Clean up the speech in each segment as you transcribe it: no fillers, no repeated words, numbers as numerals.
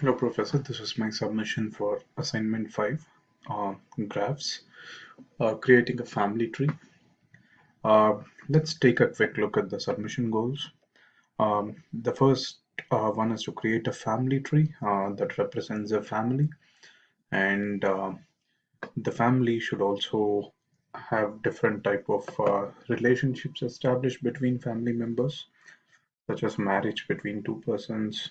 Hello, Professor. This is my submission for assignment 5, graphs, creating a family tree. Let's take a quick look at the submission goals. The first one is to create a family tree that represents a family, and the family should also have different type of relationships established between family members, such as marriage between two persons,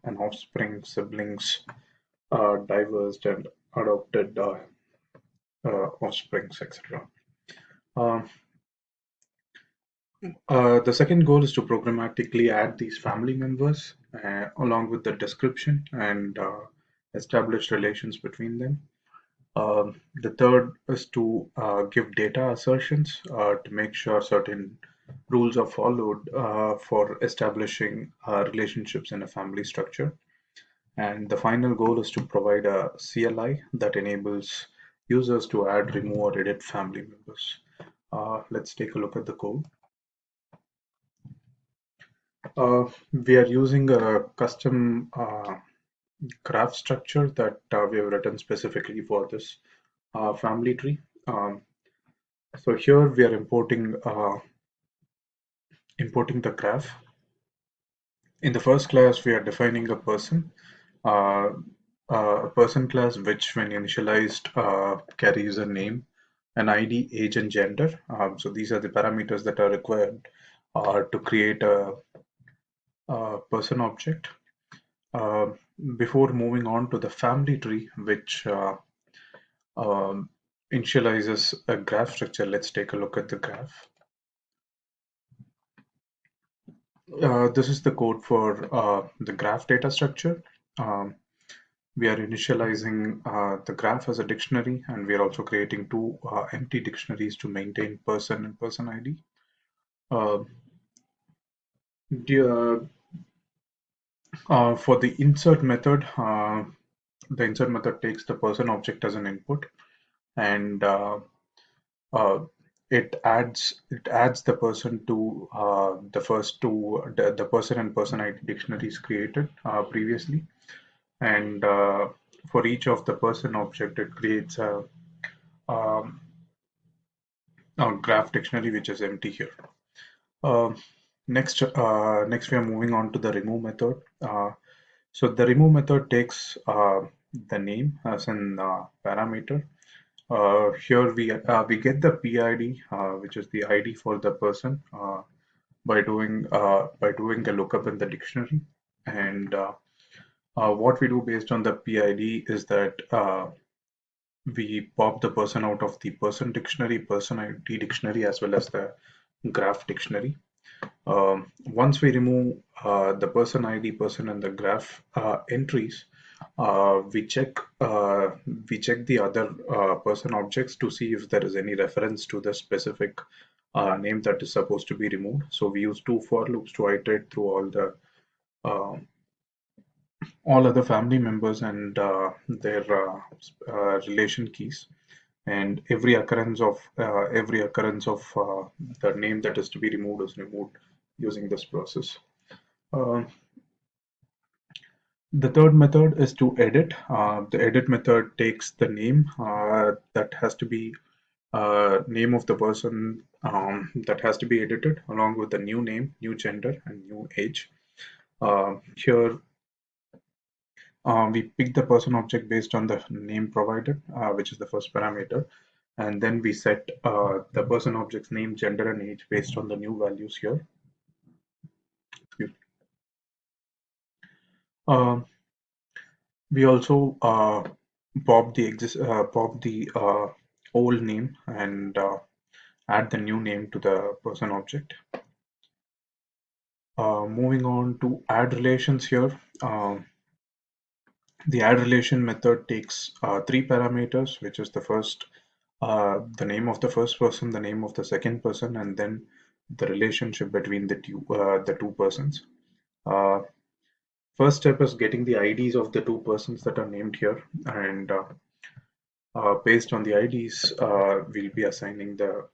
an offspring, siblings, diverse and adopted offsprings, etc. Uh, the second goal is to programmatically add these family members along with the description and establish relations between them. The third is to give data assertions to make sure certain rules are followed for establishing relationships in a family structure. And the final goal is to provide a CLI that enables users to add, remove, or edit family members. Let's take a look at the code. We are using a custom graph structure that we have written specifically for this family tree. So here we are importing the graph. In the first class, we are defining uh, a person class which, when initialized, carries a name, an ID, age, and gender. So these are the parameters that are required to create a person object. Uh, Before moving on to the family tree, which um, initializes a graph structure, let's take a look at the graph. This is the code for the graph data structure. Um, we are initializing the graph as a dictionary, and we are also creating two empty dictionaries to maintain person and person ID. Uh, for the insert method, the insert method takes the person object as an input, and uh, it adds the person to the first two the person and person ID dictionaries created previously, and for each of the person object, it creates um, a graph dictionary which is empty here. Um next we are moving on to the remove method. So the remove method takes the name as an parameter. Here we get the PID, which is the ID for the person, by doing a lookup in the dictionary. And what we do based on the PID is that we pop the person out of the person dictionary, person ID dictionary, as well as the graph dictionary. Once we remove the person ID, person, and the graph entries, uh, we check uh, we check the other person objects to see if there is any reference to the specific name that is supposed to be removed. So we use two for loops to iterate through uh, all other family members and their relation keys, and every occurrence of the name that is to be removed is removed using this process. Uh, the third method is to edit. The edit method takes the name that has to be name of the person that has to be edited, along with the new name, new gender, and new age. Here we pick the person object based on the name provided, which is the first parameter, and then we set the person object's name, gender, and age based on the new values here. Um, we also pop the old name and add the new name to the person object. Moving on to add relations here. The add relation method takes three parameters, which is the name of the first person, the name of the second person, and then the relationship between the two persons. Uh, First step is getting the IDs of the two persons that are named here, and based on the IDs, we'll be assigning the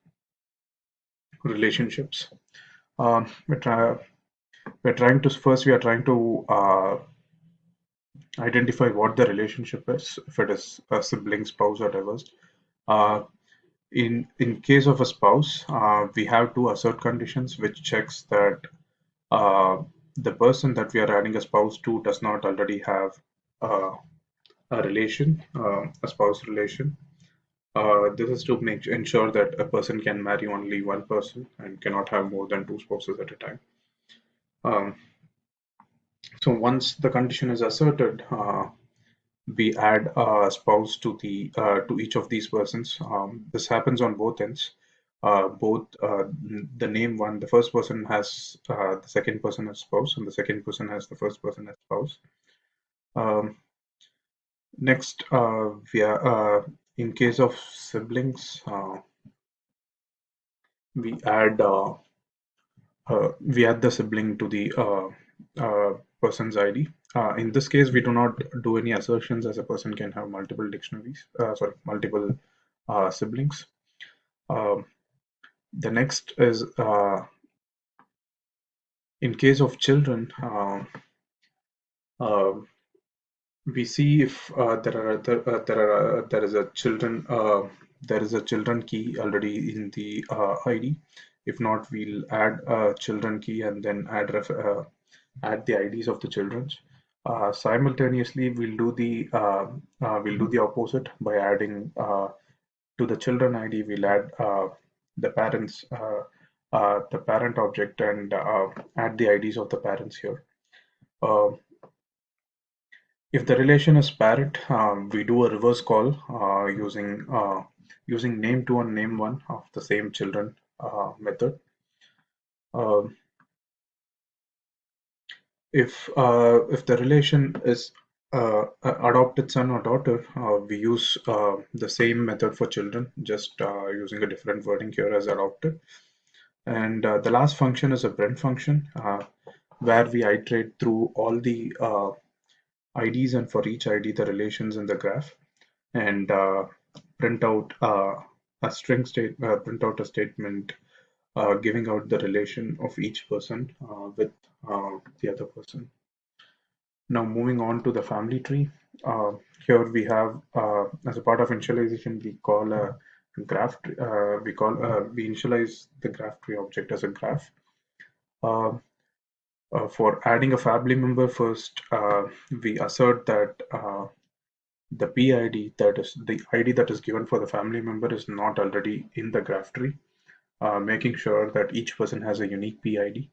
relationships. Um, we're, try- we're trying to first we are trying to identify what the relationship is, if it is a sibling, spouse, or divorced. Uh, in case of a spouse, we have to assert conditions which checks that uh, the person that we are adding a spouse to does not already have uh, a relation, a spouse relation. This is to make ensure that a person can marry only one person and cannot have more than two spouses at a time. Um, so once the condition is asserted, we add a spouse to each of these persons. This happens on both ends. Both the name one, the first person has the second person as spouse, and the second person has the first person as spouse. Um, Next, in case of siblings, we add we add the sibling to the person's ID. In this case, we do not do any assertions as a person can have multiple dictionaries, multiple siblings. Um, the next is in case of children, uh, we see if there is a children key already in the ID. If not, we'll add a children key and then add the IDs of the children. Simultaneously, we'll do the opposite by adding to the children ID. We'll add the parent object and add the IDs of the parents here. Uh, if the relation is parent, we do a reverse call using name two and name one of the same children method. Um if the relation is adopted son or daughter, we use the same method for children, just using a different wording here as adopted. And the last function is a print function, where we iterate through all the IDs and for each ID the relations in the graph, and print out print out a statement giving out the relation of each person with the other person. Now moving on to the family tree. Uh, Here we have, as a part of initialization, we call a graph. We initialize the graph tree object as a graph. Uh, for adding a family member, first we assert that the PID, that is the ID that is given for the family member, is not already in the graph tree, making sure that each person has a unique PID.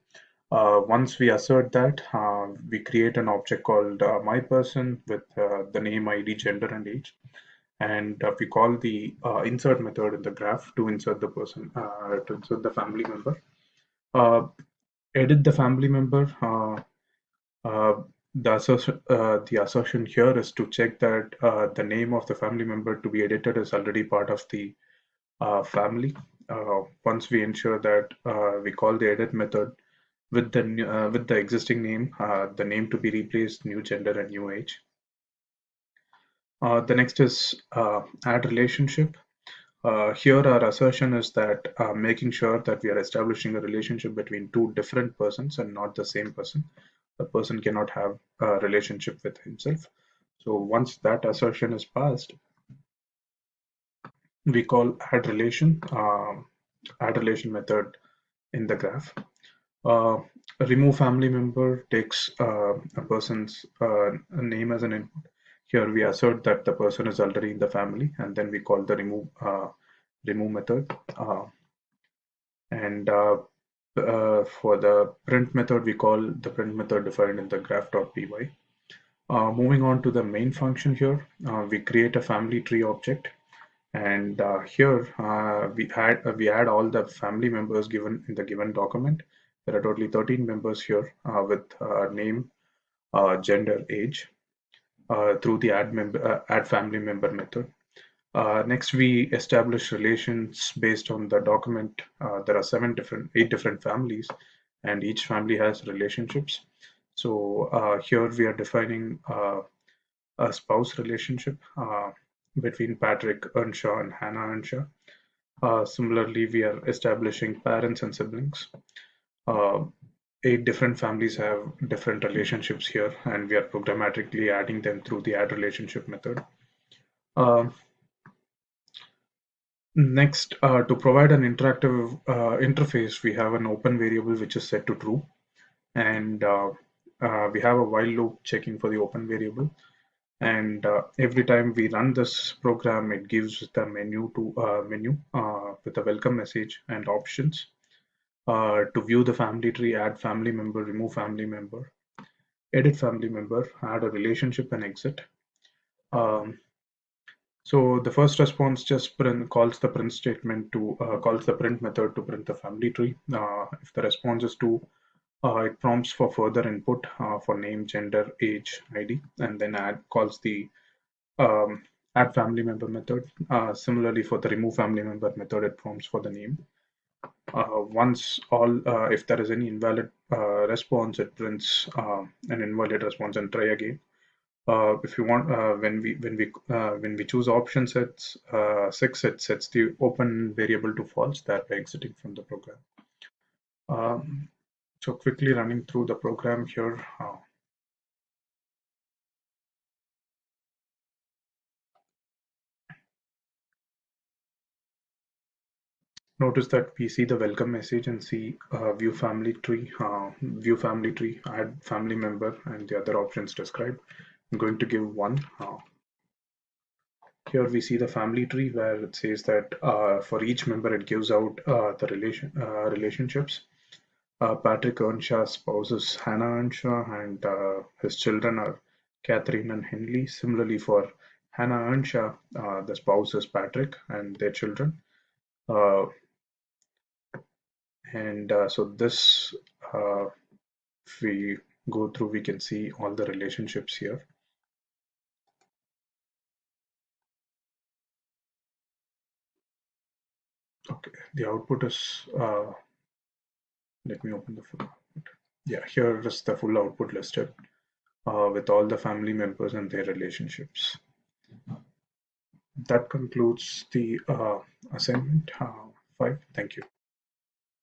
Once we assert that, we create an object called myPerson with the name, ID, gender, and age. And we call the insert method in the graph to insert to insert the family member. Uh, Edit the family member. Uh, the assertion here is to check that the name of the family member to be edited is already part of the family. Once we ensure that, we call the edit method with the existing name, the name to be replaced, new gender, and new age. The next is add relationship. Here our assertion is that making sure that we are establishing a relationship between two different persons and not the same person. The person cannot have a relationship with himself. So once that assertion is passed, we call add relation method in the graph. Uh, Remove family member takes a person's name as an input. Here we assert that the person is already in the family, and then we call the remove method. And For the print method, we call the print method defined in the graph.py. Moving on to the main function here, we create a family tree object, and here we add all the family members given in the given document. There are totally 13 members here with name, gender, age, through the add family member method. Next, we establish relations based on the document. There are eight different families, and each family has relationships. So here we are defining a spouse relationship between Patrick Earnshaw and Hannah Earnshaw. Similarly, we are establishing parents and siblings. Uh, eight different families have different relationships here, and we are programmatically adding them through the add relationship method. Um, Next, to provide an interactive interface, we have an open variable which is set to true, and we have a while loop checking for the open variable. And every time we run this program, it gives the menu with a welcome message and options to view the family tree, add family member, remove family member, edit family member, add a relationship, and exit. Um, So the first response just calls the print statement to calls the print method to print the family tree. If the response is true, it prompts for further input for name, gender, age, ID, and then add calls the um, add family member method. Similarly, for the remove family member method, it prompts for the name. Once all, if there is any invalid response, it prints an invalid response and try again. If you want, when we choose option sets 6, it sets the open variable to false, thereby exiting from the program. Um, so quickly running through the program here. Notice that we see the welcome message and see view family tree, add family member, and the other options described. I'm going to give one. Here we see the family tree where it says that for each member it gives out the relationships. Patrick Earnshaw's spouses Hannah Earnshaw and his children are Catherine and Henley. Similarly, for Hannah Earnshaw, the spouse is Patrick and their children. Uh, and so this, if we go through, we can see all the relationships here. Okay, the output is, let me open the full output. Yeah, here is the full output listed with all the family members and their relationships. That concludes the assignment 5. Thank you.